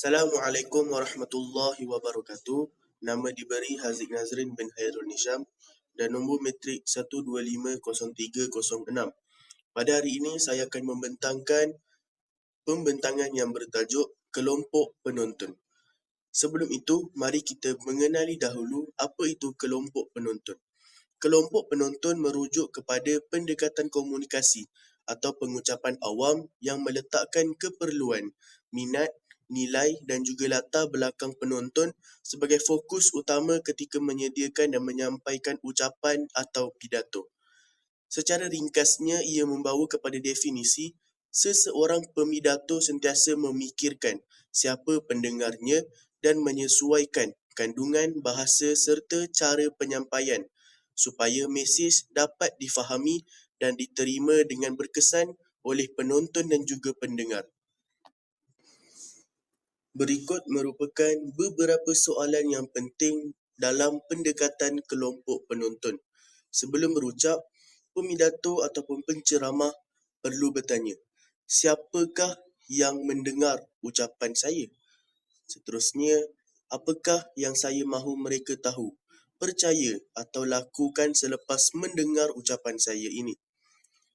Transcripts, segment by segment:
Assalamualaikum warahmatullahi wabarakatuh. Nama diberi Haziq Nazrin bin Hairul Nisham dan nombor matrik 1250306. Pada hari ini saya akan membentangkan pembentangan yang bertajuk kelompok penonton. Sebelum itu, mari kita mengenali dahulu apa itu kelompok penonton. Kelompok penonton merujuk kepada pendekatan komunikasi atau pengucapan awam yang meletakkan keperluan, minat, nilai dan juga latar belakang penonton sebagai fokus utama ketika menyediakan dan menyampaikan ucapan atau pidato. Secara ringkasnya, ia membawa kepada definisi seseorang pemidato sentiasa memikirkan siapa pendengarnya dan menyesuaikan kandungan bahasa serta cara penyampaian supaya mesej dapat difahami dan diterima dengan berkesan oleh penonton dan juga pendengar. Berikut merupakan beberapa soalan yang penting dalam pendekatan kelompok penonton. Sebelum berucap, pemidato ataupun penceramah perlu bertanya, siapakah yang mendengar ucapan saya? Seterusnya, apakah yang saya mahu mereka tahu, percaya atau lakukan selepas mendengar ucapan saya ini?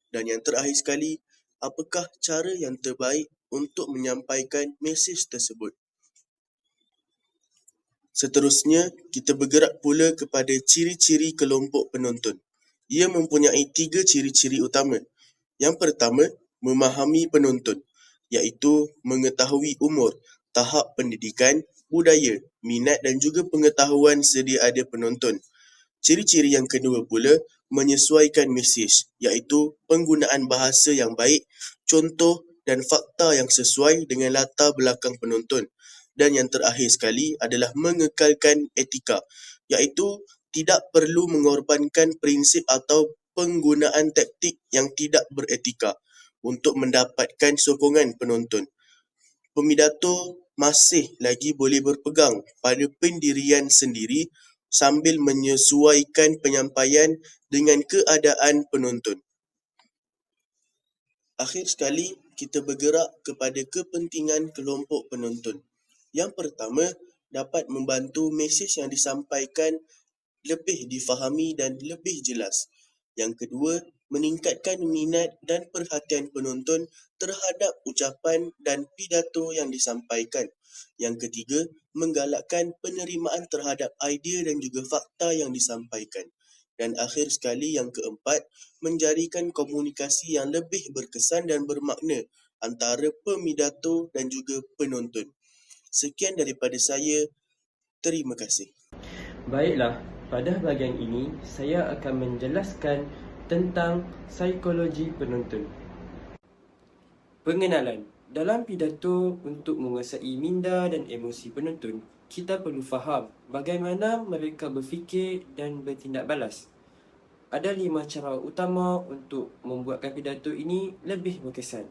Dan yang terakhir sekali, apakah cara yang terbaik untuk menyampaikan mesej tersebut? Seterusnya, kita bergerak pula kepada ciri-ciri kelompok penonton. Ia mempunyai 3 ciri-ciri utama. Yang pertama, memahami penonton, iaitu mengetahui umur, tahap pendidikan, budaya, minat dan juga pengetahuan sedia ada penonton. Ciri-ciri yang kedua pula, menyesuaikan mesej, iaitu penggunaan bahasa yang baik, contoh dan fakta yang sesuai dengan latar belakang penonton. Dan yang terakhir sekali adalah mengekalkan etika, iaitu tidak perlu mengorbankan prinsip atau penggunaan taktik yang tidak beretika untuk mendapatkan sokongan penonton. Pemidato masih lagi boleh berpegang pada pendirian sendiri sambil menyesuaikan penyampaian dengan keadaan penonton. Akhir sekali, kita bergerak kepada kepentingan kelompok penonton. Yang pertama, dapat membantu mesej yang disampaikan lebih difahami dan lebih jelas. Yang kedua, meningkatkan minat dan perhatian penonton terhadap ucapan dan pidato yang disampaikan. Yang ketiga, menggalakkan penerimaan terhadap idea dan juga fakta yang disampaikan. Dan akhir sekali yang keempat, menjadikan komunikasi yang lebih berkesan dan bermakna antara pemidato dan juga penonton. Sekian daripada saya. Terima kasih. Baiklah, pada bahagian ini saya akan menjelaskan tentang psikologi penonton. Pengenalan. Dalam pidato untuk menguasai minda dan emosi penonton, kita perlu faham bagaimana mereka berfikir dan bertindak balas. Ada 5 cara utama untuk membuatkan pidato ini lebih berkesan.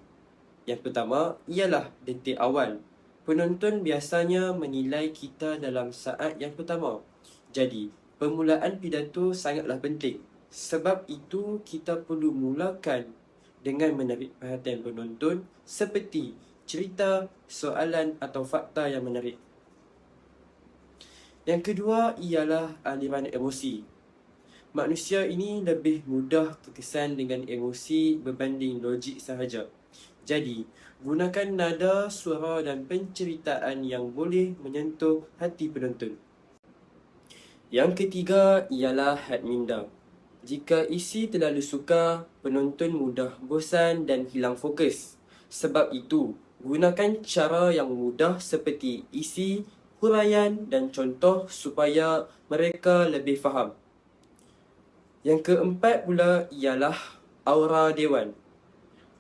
Yang pertama ialah detik awal. Penonton biasanya menilai kita dalam saat yang pertama. Jadi, permulaan pidato sangatlah penting. Sebab itu, kita perlu mulakan dengan menarik perhatian penonton seperti cerita, soalan atau fakta yang menarik. Yang kedua ialah aliran emosi. Manusia ini lebih mudah terkesan dengan emosi berbanding logik sahaja. Jadi, gunakan nada, suara dan penceritaan yang boleh menyentuh hati penonton. Yang ketiga ialah had minda. Jika isi terlalu sukar, penonton mudah bosan dan hilang fokus. Sebab itu, gunakan cara yang mudah seperti isi, huraian dan contoh supaya mereka lebih faham. Yang keempat pula ialah aura dewan.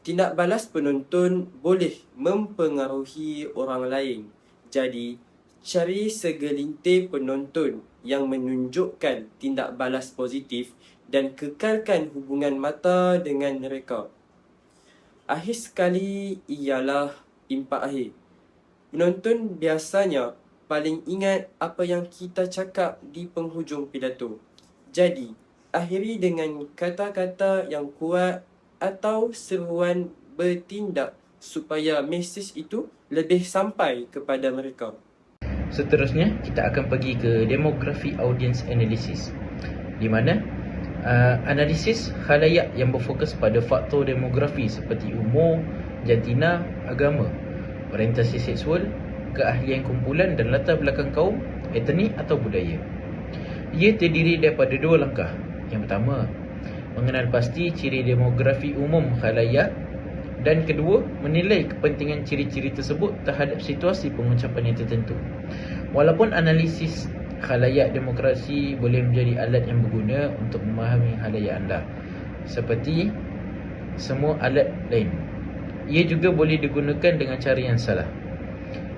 Tindak balas penonton boleh mempengaruhi orang lain. Jadi, cari segelintir penonton yang menunjukkan tindak balas positif dan kekalkan hubungan mata dengan mereka. Akhir sekali ialah impak akhir. Penonton biasanya paling ingat apa yang kita cakap di penghujung pidato. Jadi, akhiri dengan kata-kata yang kuat atau seruan bertindak supaya mesej itu lebih sampai kepada mereka. Seterusnya, kita akan pergi ke demografi audience analysis, di mana analisis khalayak yang berfokus pada faktor demografi seperti umur, jantina, agama, orientasi seksual, keahlian kumpulan dan latar belakang kaum, etnik atau budaya. Ia terdiri daripada dua langkah. Yang pertama, mengenal pasti ciri demografi umum khalayak, dan kedua, menilai kepentingan ciri-ciri tersebut terhadap situasi pengucapan yang tertentu. Walaupun analisis khalayak demokrasi boleh menjadi alat yang berguna untuk memahami khalayak anda, seperti semua alat lain, ia juga boleh digunakan dengan cara yang salah.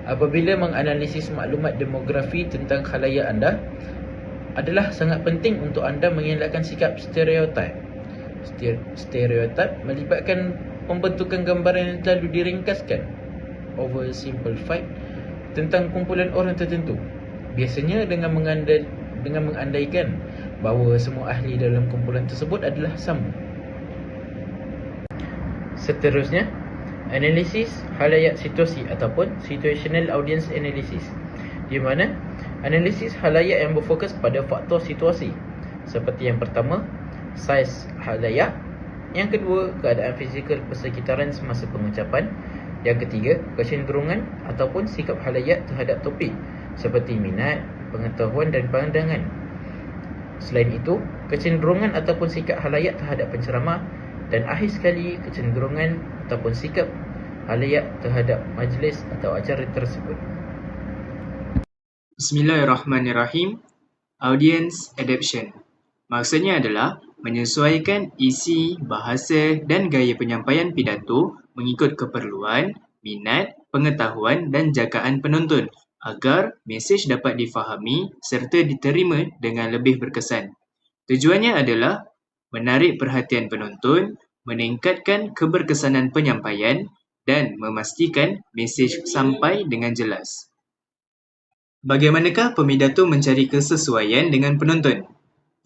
Apabila menganalisis maklumat demografi tentang khalayak anda, adalah sangat penting untuk anda mengelakkan sikap stereotip. Stereotip melibatkan pembentukan gambaran yang terlalu diringkaskan, oversimplified, tentang kumpulan orang tertentu, biasanya dengan mengandaikan bahawa semua ahli dalam kumpulan tersebut adalah sama. Seterusnya, analisis khalayak situasi ataupun situational audience analysis, di mana analisis khalayak yang berfokus pada faktor situasi, seperti yang pertama, saiz khalayak, yang kedua, keadaan fizikal persekitaran semasa pengucapan, yang ketiga, kecenderungan ataupun sikap khalayak terhadap topik seperti minat, pengetahuan dan pandangan. Selain itu, kecenderungan ataupun sikap khalayak terhadap penceramah, dan akhir sekali, kecenderungan ataupun sikap khalayak terhadap majlis atau acara tersebut. Bismillahirrahmanirrahim. Audience adaptation. Maksudnya adalah menyesuaikan isi, bahasa dan gaya penyampaian pidato mengikut keperluan, minat, pengetahuan dan jagaan penonton agar mesej dapat difahami serta diterima dengan lebih berkesan. Tujuannya adalah menarik perhatian penonton, meningkatkan keberkesanan penyampaian dan memastikan mesej sampai dengan jelas. Bagaimanakah pemidato mencari kesesuaian dengan penonton?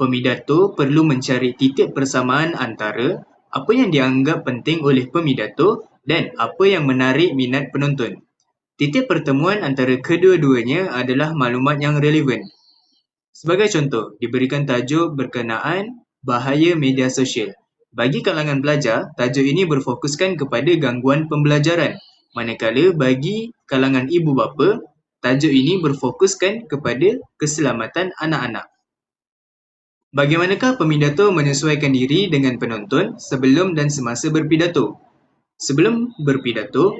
Pemidato perlu mencari titik persamaan antara apa yang dianggap penting oleh pemidato dan apa yang menarik minat penonton. Titik pertemuan antara kedua-duanya adalah maklumat yang relevan. Sebagai contoh, diberikan tajuk berkenaan bahaya media sosial. Bagi kalangan pelajar, tajuk ini berfokuskan kepada gangguan pembelajaran. Manakala bagi kalangan ibu bapa, tajuk ini berfokuskan kepada keselamatan anak-anak. Bagaimanakah pemidato menyesuaikan diri dengan penonton sebelum dan semasa berpidato? Sebelum berpidato,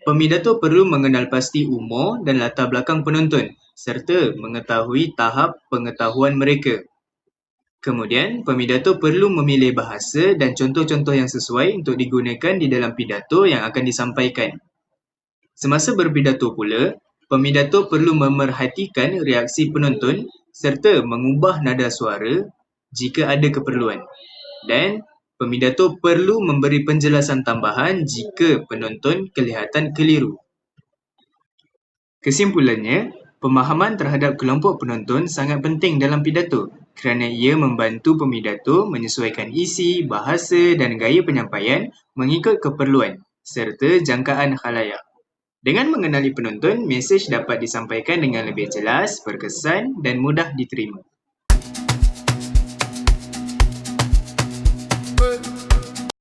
pemidato perlu mengenal pasti umur dan latar belakang penonton serta mengetahui tahap pengetahuan mereka. Kemudian, pemidato perlu memilih bahasa dan contoh-contoh yang sesuai untuk digunakan di dalam pidato yang akan disampaikan. Semasa berpidato pula, pemidato perlu memerhatikan reaksi penonton serta mengubah nada suara jika ada keperluan. Dan pemidato perlu memberi penjelasan tambahan jika penonton kelihatan keliru. Kesimpulannya, pemahaman terhadap kelompok penonton sangat penting dalam pidato kerana ia membantu pemidato menyesuaikan isi, bahasa dan gaya penyampaian mengikut keperluan serta jangkaan khalayak. Dengan mengenali penonton, mesej dapat disampaikan dengan lebih jelas, berkesan dan mudah diterima.